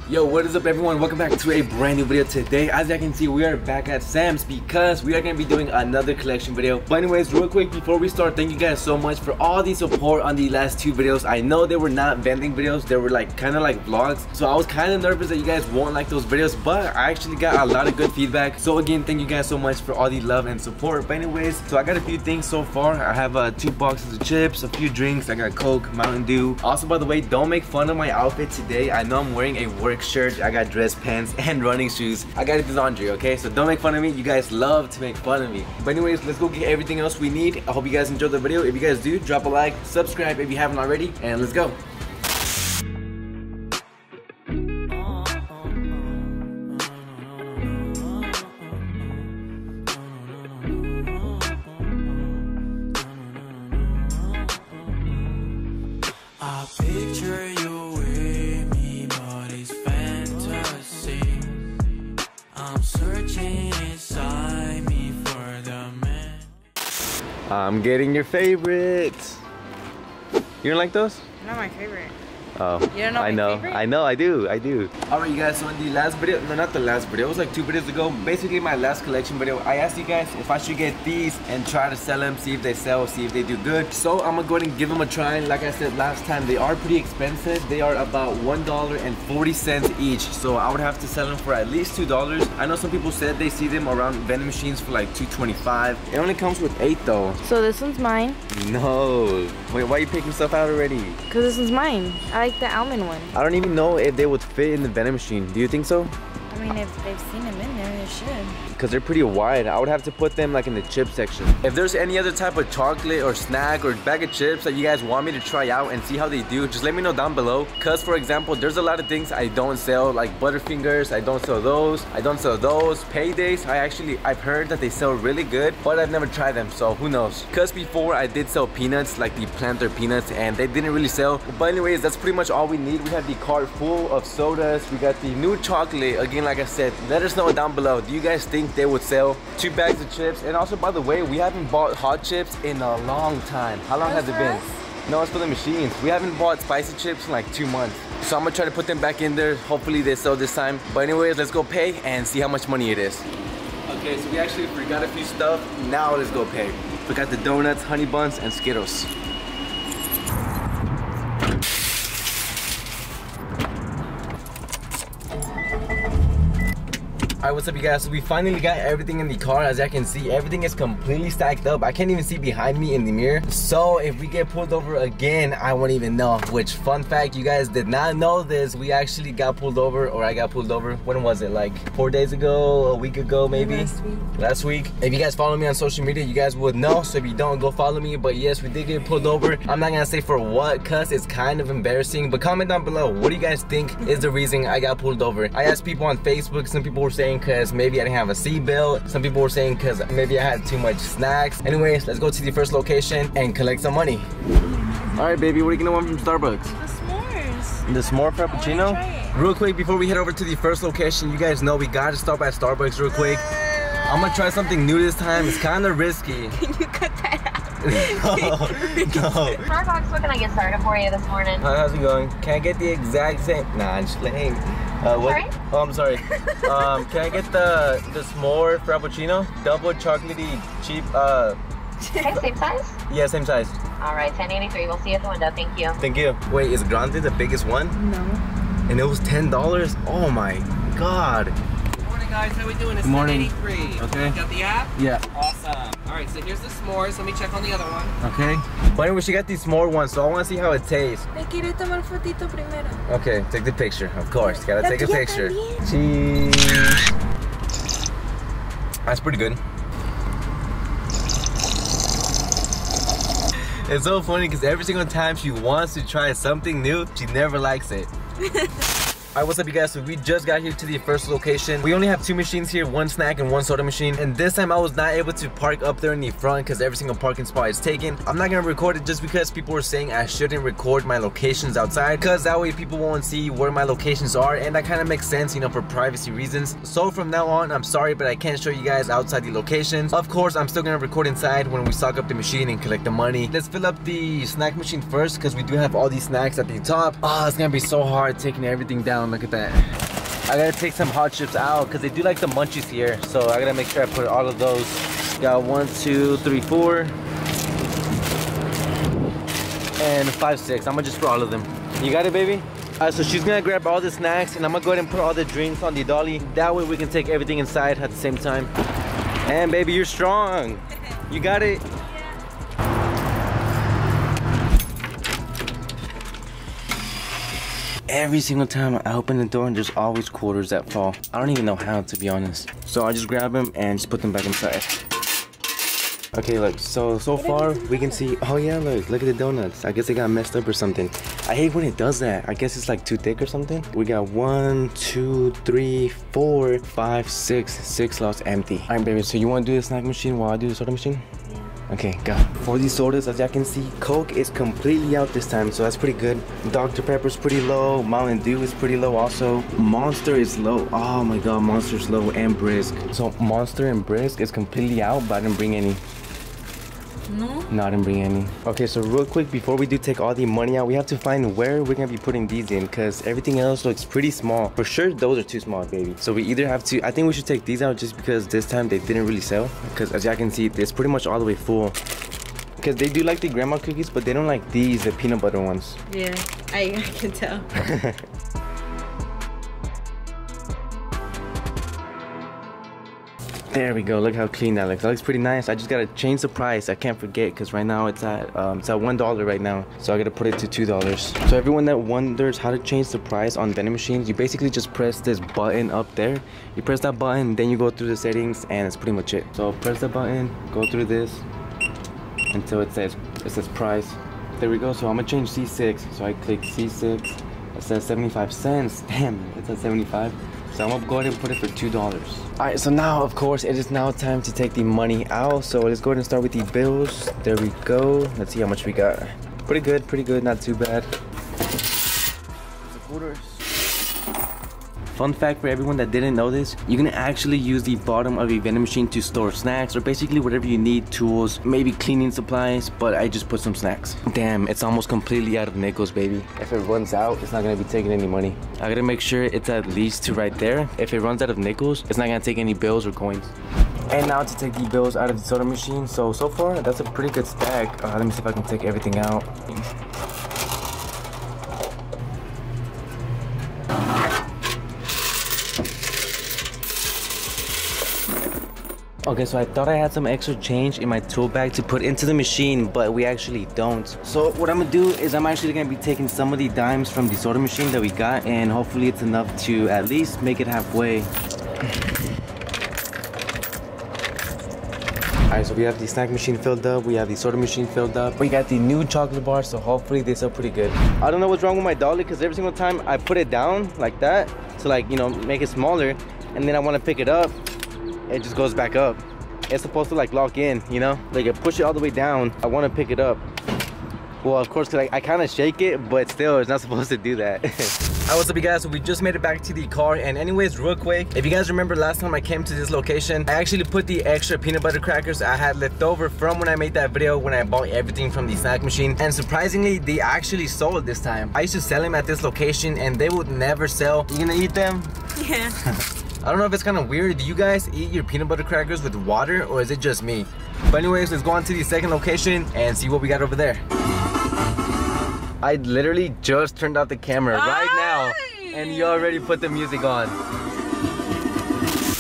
Yo, what is up everyone? Welcome back to a brand new video today. As you can see, we are back at Sam's because we are going to be doing another collection video. But anyways, real quick before we start, thank you guys so much for all the support on the last two videos. I know they were not vending videos, they were like kind of like vlogs. So I was kind of nervous that you guys won't like those videos, but I actually got a lot of good feedback. So again, thank you guys so much for all the love and support. But anyways, so I got a few things so far. I have 2 boxes of chips, a few drinks. I got Coke, Mountain Dew. Also, by the way, don't make fun of my outfit today. I know I'm wearing a work shirt, I got dress pants and running shoes. I gotta do laundry, okay? So don't make fun of me. You guys love to make fun of me. But anyways, let's go get everything else we need. I hope you guys enjoyed the video. If you guys do, drop a like, subscribe if you haven't already, and let's go. I picture you with me, but it's fantasy. I'm searching inside me for the man. I'm getting your favorites. You don't like those? Not my favorite. Oh, you don't know I my know. favorite? I know, I do. Alright you guys, so in the last video, no, not the last video, it was like 2 videos ago, basically my last collection video, I asked you guys if I should get these and try to sell them, see if they sell, see if they do good. So I'm gonna go ahead and give them a try. Like I said last time, they are pretty expensive. They are about $1.40 each, so I would have to sell them for at least $2. I know some people said they see them around vending machines for like $2.25. It only comes with 8 though. So this one's mine. No. Wait, why are you picking stuff out already? Because this one's mine. I like the almond one. I don't even know if they would fit in the vending machine. Do you think so? I mean, if they've seen them in there, they should. Because they're pretty wide. I would have to put them like in the chip section. If there's any other type of chocolate or snack or bag of chips that you guys want me to try out and see how they do, just let me know down below. Because for example, there's a lot of things I don't sell, like Butterfingers. I don't sell those. I don't sell those. Paydays, I've heard that they sell really good, but I've never tried them, so who knows. Because before I did sell peanuts, like the planter peanuts, and they didn't really sell. But anyways, that's pretty much all we need. We have the cart full of sodas. We got the new chocolate. Again, like I said, let us know down below. Do you guys think they would sell 2 bags of chips? And also, by the way, we haven't bought hot chips in a long time. How long has it been? No, it's for the machines. We haven't bought spicy chips in like 2 months. So I'm gonna try to put them back in there. Hopefully they sell this time. But anyways, let's go pay and see how much money it is. Okay, so we actually forgot a few stuff. Now let's go pay. We got the donuts, honey buns, and Skittles. Alright, what's up you guys? So we finally got everything in the car. As I can see, everything is completely stacked up. I can't even see behind me in the mirror. So if we get pulled over again, I won't even know. Which, fun fact, you guys did not know this. We actually got pulled over, or I got pulled over. When was it? Like 4 days ago? A week ago maybe? Last week. If you guys follow me on social media, you guys would know. So if you don't, go follow me. But yes, we did get pulled over. I'm not gonna say for what, cause it's kind of embarrassing. But comment down below, what do you guys think is the reason I got pulled over? I asked people on Facebook. Some people were saying because maybe I didn't have a seatbelt. Some people were saying because maybe I had too much snacks. Anyways, let's go to the first location and collect some money. All right, baby, what are you gonna want from Starbucks? The s'mores. The s'more frappuccino? Real quick, before we head over to the first location, you guys know we gotta stop at Starbucks real quick. I'm gonna try something new this time. It's kind of risky. Can you cut that out? No. Starbucks, what can I get started for you this morning? How's it going? Can I get the exact same? Nah, I'm just playing. Sorry? Oh, I'm sorry. Can I get the s'more frappuccino? Double chocolatey, cheap, Okay, same size? Yeah, same size. All right, 1083. We'll see you at the window. Thank you. Thank you. Wait, is Grande the biggest one? No. And it was $10? Oh my God. Good morning, guys. How we doing? It's Good morning. 1083. Okay. Got the app? Yeah. Awesome. All right, so here's the s'mores. Let me check on the other one. Okay. But anyway, she got these s'more ones, so I want to see how it tastes. Me quiere tomar fotito primero. Okay, take the picture. Of course, gotta La take a tuya picture. también. Cheese. That's pretty good. It's so funny because every single time she wants to try something new, she never likes it. Alright, what's up you guys? So we just got here to the first location. We only have 2 machines here, 1 snack and 1 soda machine. And this time I was not able to park up there in the front because every single parking spot is taken. I'm not gonna record it just because people were saying I shouldn't record my locations outside, because that way people won't see where my locations are, and that kind of makes sense, you know, for privacy reasons. So from now on, I'm sorry, but I can't show you guys outside the locations. Of course, I'm still gonna record inside when we stock up the machine and collect the money. Let's fill up the snack machine first because we do have all these snacks at the top. Oh, it's gonna be so hard taking everything down. down. Look at that. I gotta take some hot chips out because they do like the munchies here. So I gotta make sure I put all of those. Got 1, 2, 3, 4. And 5, 6. I'm gonna just put all of them. You got it, baby? Alright, so she's gonna grab all the snacks and I'm gonna go ahead and put all the drinks on the dolly. That way we can take everything inside at the same time. And baby, you're strong. You got it? Every single time I open the door, there's always quarters that fall. I don't even know how, to be honest. So I just grab them and just put them back inside. Okay, look, so far we can see, oh yeah, look at the donuts. I guess they got messed up or something. I hate when it does that. I guess it's like too thick or something. We got 1, 2, 3, 4, 5, 6 lots empty. All right, baby, so you want to do the snack machine while I do the soda machine? Okay, go. For these sodas, as y'all can see, Coke is completely out this time, so that's pretty good. Dr. Pepper's pretty low. Mountain Dew is pretty low also. Monster is low. Oh my god, Monster's low, and Brisk. So Monster and Brisk is completely out, but I didn't bring any. No, I didn't bring any. Okay, so real quick, before we do take all the money out, we have to find where we're gonna be putting these in, because everything else looks pretty small. For sure, those are too small, baby. So we either have to, I think we should take these out just because this time they didn't really sell. Because as y'all can see, it's pretty much all the way full. Because they do like the grandma cookies, but they don't like these, the peanut butter ones. Yeah, I can tell. There we go. Look how clean that looks. That looks pretty nice. I just gotta change the price. I can't forget because right now it's at $1 right now. So I gotta put it to $2. So everyone that wonders how to change the price on vending machines, you basically just press this button up there. You press that button, then you go through the settings, and that's pretty much it. So press the button, go through this until it says price. There we go. So I'm gonna change C6. So I click C6. It says 75 cents. Damn, it says 75. So I'm gonna go ahead and put it for $2. Alright, so now of course it is now time to take the money out. So let's go ahead and start with the bills. There we go. Let's see how much we got. Pretty good, not too bad. It's a quarter. Fun fact for everyone that didn't know this, you can actually use the bottom of a vending machine to store snacks or basically whatever you need, tools, maybe cleaning supplies, but I just put some snacks. Damn, it's almost completely out of nickels, baby. If it runs out, it's not gonna be taking any money. I gotta make sure it's at least to right there. If it runs out of nickels, it's not gonna take any bills or coins. And now to take the bills out of the soda machine. So far, that's a pretty good stack. Let me see if I can take everything out. Okay, so I thought I had some extra change in my tool bag to put into the machine, but we actually don't. So what I'm gonna do is I'm actually gonna be taking some of the dimes from the soda machine that we got, and hopefully it's enough to at least make it halfway. Alright, so we have the snack machine filled up, we have the soda machine filled up. We got the new chocolate bar, so hopefully they sell pretty good. I don't know what's wrong with my dolly, because every single time I put it down like that to, like, you know, make it smaller, and then I want to pick it up, it just goes back up. It's supposed to like lock in, you know, like I push it all the way down. I want to pick it up. Well, of course, cause I kind of shake it, but still it's not supposed to do that. Alright, what's up you guys? So we just made it back to the car, and anyways, real quick, if you guys remember last time I came to this location, I actually put the extra peanut butter crackers I had left over from when I made that video when I bought everything from the snack machine, and surprisingly they actually sold this time. I used to sell them at this location and they would never sell. You gonna eat them? Yeah. I don't know if it's kind of weird. Do you guys eat your peanut butter crackers with water, or is it just me? But anyways, let's go on to the second location and see what we got over there. I literally just turned off the camera right now, and you already put the music on.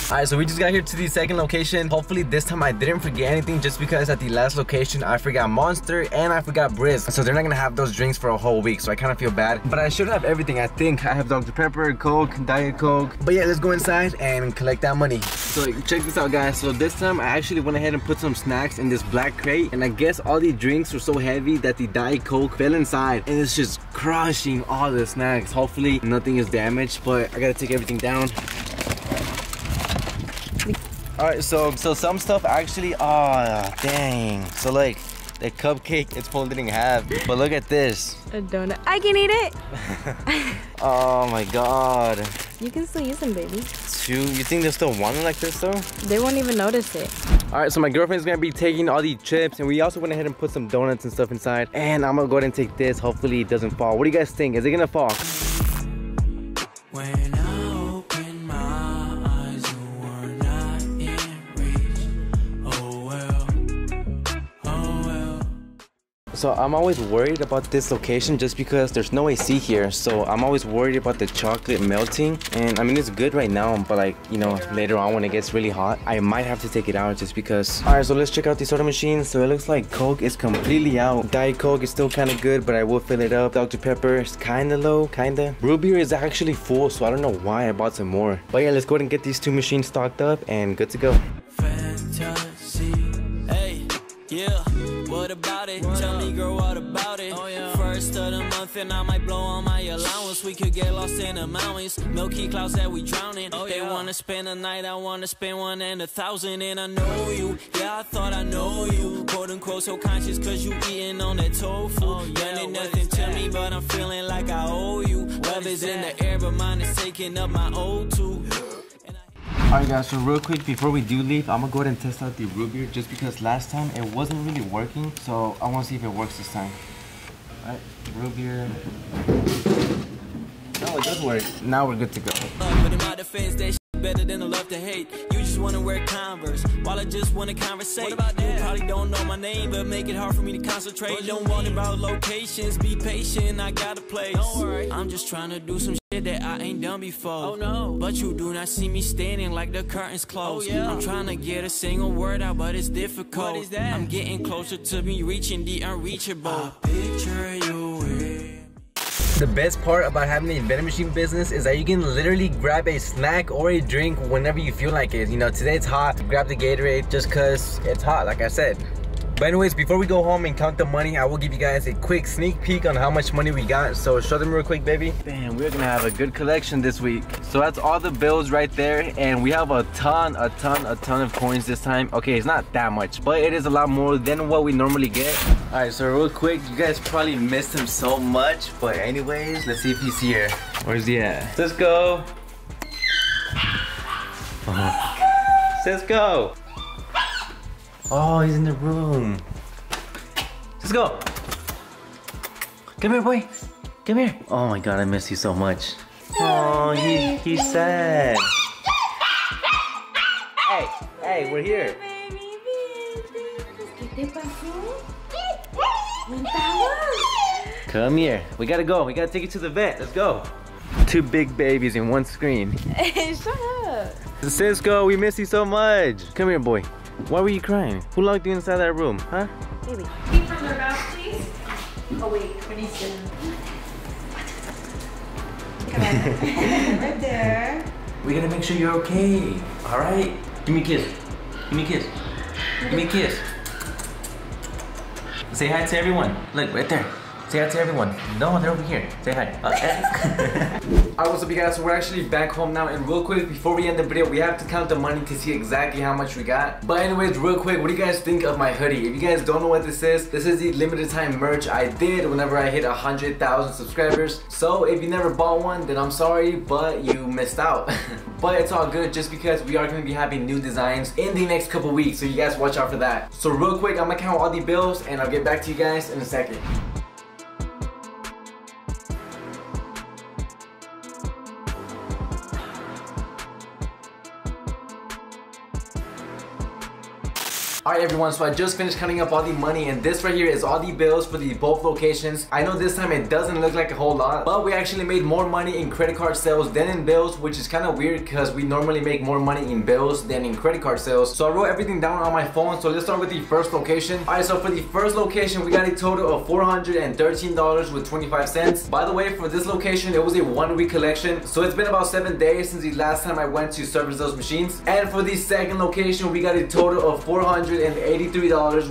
Alright, so we just got here to the second location. Hopefully this time I didn't forget anything, just because at the last location I forgot Monster and I forgot Brisk. So they're not gonna have those drinks for a whole week, so I kind of feel bad. But I should have everything, I think. I have Dr. Pepper, Coke, Diet Coke. But yeah, let's go inside and collect that money. So check this out, guys. So this time I actually went ahead and put some snacks in this black crate, and I guess all the drinks were so heavy that the Diet Coke fell inside, and it's just crushing all the snacks. Hopefully nothing is damaged, but I gotta take everything down. Alright, so some stuff actually, oh dang. So like the cupcake, it's folded in half. But look at this. A donut. I can eat it. Oh my god. You can still use them, baby. You think they'll still want it like this though? They won't even notice it. Alright, so my girlfriend's gonna be taking all the chips, and we also went ahead and put some donuts and stuff inside. And I'm gonna go ahead and take this. Hopefully it doesn't fall. What do you guys think? Is it gonna fall? When So I'm always worried about this location just because there's no AC here. So I'm always worried about the chocolate melting. And I mean, it's good right now, but like, you know, later on when it gets really hot, I might have to take it out just because. All right, so let's check out the soda machine. So it looks like Coke is completely out. Diet Coke is still kind of good, but I will fill it up. Dr. Pepper is kind of low, kind of. Root beer is actually full, so I don't know why I bought some more. But yeah, let's go ahead and get these two machines stocked up and good to go. Fantasy. Hey, yeah, what about it? Tell me, girl, what about it? First of the month and I might blow on my allowance. We could get lost in the mountains. No key clouds that we drowning. They wanna spend a night, I wanna spend 1 and 1,000. And I know you, yeah, I thought I know you. Quote unquote so conscious cause you eating on that tofu. Done it nothing to me, but I'm feeling like I owe you. Love is in the air, but mine is taking up my O2. Alright guys, so real quick before we do leave, I'm gonna go ahead and test out the root beer just because last time it wasn't really working. So I wanna see if it works this time. Alright, root beer. No, it does work. Now we're good to go. But in my defense, that shit better than the love to hate. You just wanna wear Converse while I just wanna conversate. What about that? You probably don't know my name, but make it hard for me to concentrate. Don't worry about locations, be patient, I got a place. Don't worry, I'm just trying to do some shit that I ain't done before. Oh no, but you do not see me standing like the curtains closed. I'm trying to get a single word out, but it's difficult. What is that? I'm getting closer to me reaching the unreachable. I picture you with. The best part about having a vending machine business is that you can literally grab a snack or a drink whenever you feel like it. You know, today it's hot, grab the Gatorade just cause it's hot, like I said. But anyways, before we go home and count the money, I will give you guys a quick sneak peek on how much money we got. So show them real quick, baby. Damn, we're gonna have a good collection this week. So that's all the bills right there. And we have a ton of coins this time. Okay, it's not that much, but it is a lot more than what we normally get. All right, so real quick, you guys probably missed him so much. But anyways, let's see if he's here. Where's he at? Cisco. Cisco. Oh, he's in the room. Let's go. Come here, boy. Come here. Oh my God, I miss you so much. Oh, he's sad. Hey, we're here. Come here. We gotta go. We gotta take you to the vet. Let's go. Two big babies in one screen. Hey, shut up. Cisco, we miss you so much. Come here, boy. Why were you crying? Who locked you inside that room, huh? Baby. Keep from their mouth, please. Oh wait, what needs to? Come on. Right there. We gotta make sure you're okay. All right? Give me a kiss. Give me a kiss. Give me a kiss. Say hi to everyone. Look, right there. Say hi to everyone. No, they're over here. Say hi. Alright, what's up you guys? So we're actually back home now, and real quick before we end the video, we have to count the money to see exactly how much we got. But anyways, real quick, what do you guys think of my hoodie? If you guys don't know what this is the limited time merch I did whenever I hit 100,000 subscribers. So if you never bought one, then I'm sorry, but you missed out. But it's all good just because we are going to be having new designs in the next couple weeks, so you guys watch out for that. So real quick, I'm gonna count all the bills and I'll get back to you guys in a second. Alright everyone, so I just finished counting up all the money, and this right here is all the bills for the both locations. I know this time it doesn't look like a whole lot, but we actually made more money in credit card sales than in bills, which is kind of weird because we normally make more money in bills than in credit card sales. So I wrote everything down on my phone, so let's start with the first location. Alright, so for the first location, we got a total of $413 with 25 cents. By the way, for this location, it was a 1 week collection, so it's been about 7 days since the last time I went to service those machines. And for the second location, we got a total of $483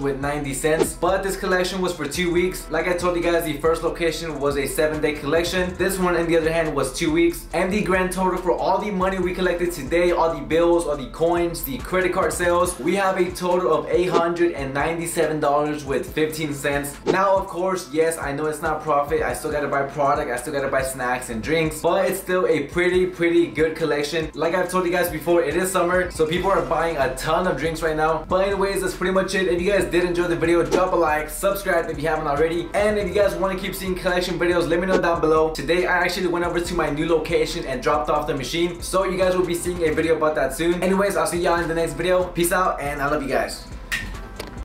with 90 cents, but this collection was for 2 weeks. Like I told you guys, the first location was a 7-day collection. This one on the other hand was 2 weeks, and the grand total for all the money we collected today, all the bills, all the coins, the credit card sales, we have a total of $897 with 15 cents. Now of course, yes, I know it's not profit, I still gotta buy product, I still gotta buy snacks and drinks, but it's still a pretty good collection. Like I've told you guys before, it is summer, so people are buying a ton of drinks right now. But anyways, that's pretty much it. If you guys did enjoy the video, drop a like, subscribe if you haven't already, and if you guys want to keep seeing collection videos, let me know down below. Today I actually went over to my new location and dropped off the machine, so you guys will be seeing a video about that soon. Anyways, I'll see y'all in the next video. Peace out, and I love you guys.